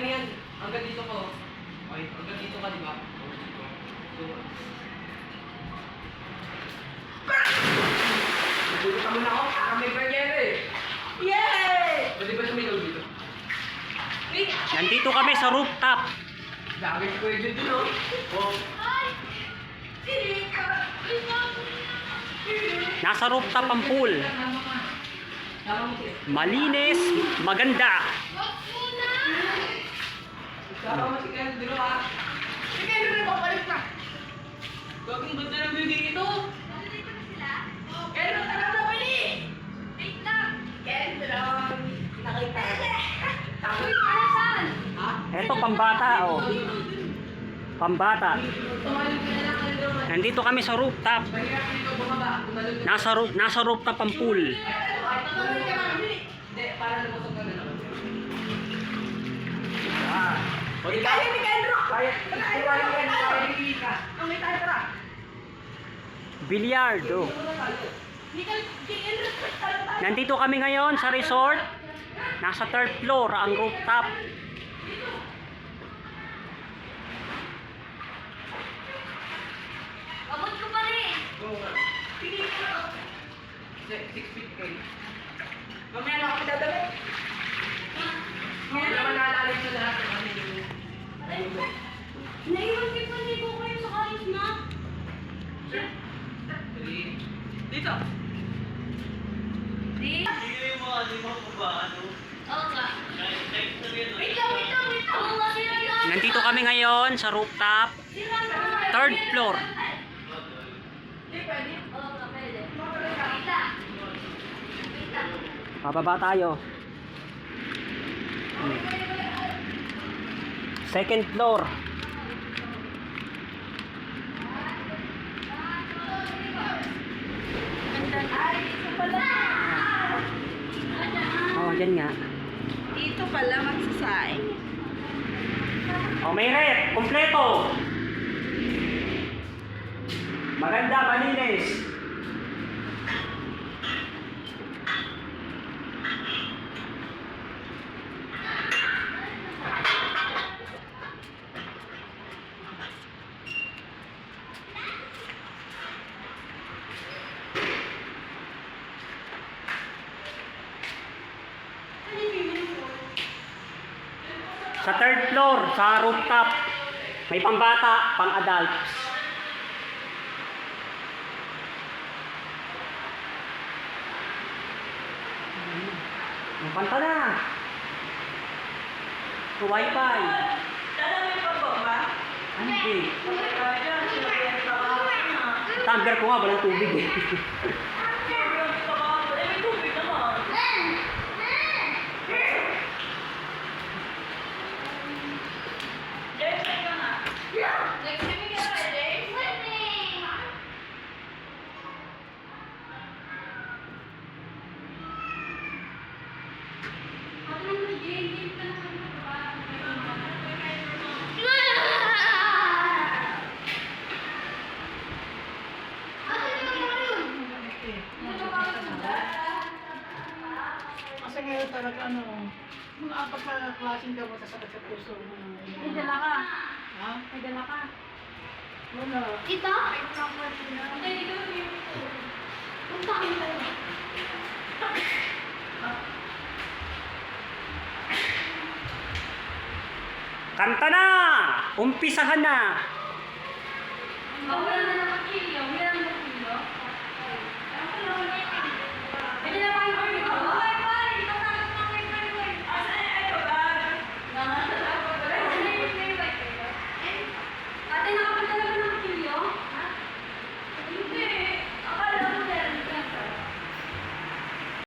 lang yan. Hanggang dito ko. Okay, hanggang dito ka, di ba? So, nagbubuta mo na ako. Parang may panyero eh. Yay! Pwede ba sumigaw dito? Nandito kami sa rooftop. Dami ko yun dito, no? Oh. Nasa rooftop ang pool. Malinis, maganda. Sama mo si Ken, dito ha? Si Ken, na papalit na. Gagawin ganda ng building ito. Ken, tara na, Willy! Wait lang! Ken, tulong! Nakita. Tapos, para saan? Ha? Eto, pambata, oh. Pambata. Nandito kami sa rooftop. Mahirap dito bumaba. Nasa rooftop ang pool. Hindi, para lumusok ka na naman. Ah. O, di kaya ni Kendro! Kaya ni Mika. May tayo, tara! Billiard, oh. Nandito kami ngayon sa resort. Nasa third floor ang rooftop. Abot ko pa rin. Oo nga. Hindi ko na. 6 feet kayo. Mamaya na ako pinadali. Hindi naman naalala sa lahat. Naiwan ko pa rin ko kayo sa kalis na. Dito. Di? Hindi mo ba ano? Oo nga. Wait lang. Oo nga, sila na. Nandito kami ngayon sa rooftop. Sila na. Third floor. Hindi pwede. Oo nga, pwede. Wait lang. Pababa tayo. Second floor. Ay, ito pala. Oh, dyan nga. Dito pala magsasaing. Oh, may rep. Kompleto. Maganda, malinis. Sa third floor, sa rooftop, may pambata, pang-adults. Panta na. Sa wifi. Hindi. Tumbler ko nga, walang tubig eh. Next time you get ready. Swimming! Kasi ngayon talaga ano, mga apat na klaseng gamot sa sakit sa puso. May dala ka. Ha? May dala ka. Wala. Ito? Hindi, ikaw yung punta kayo tayo. Kanta na! Umpisahan na! Wala na naman kilo. Wala na naman kilo. Pwede na kayo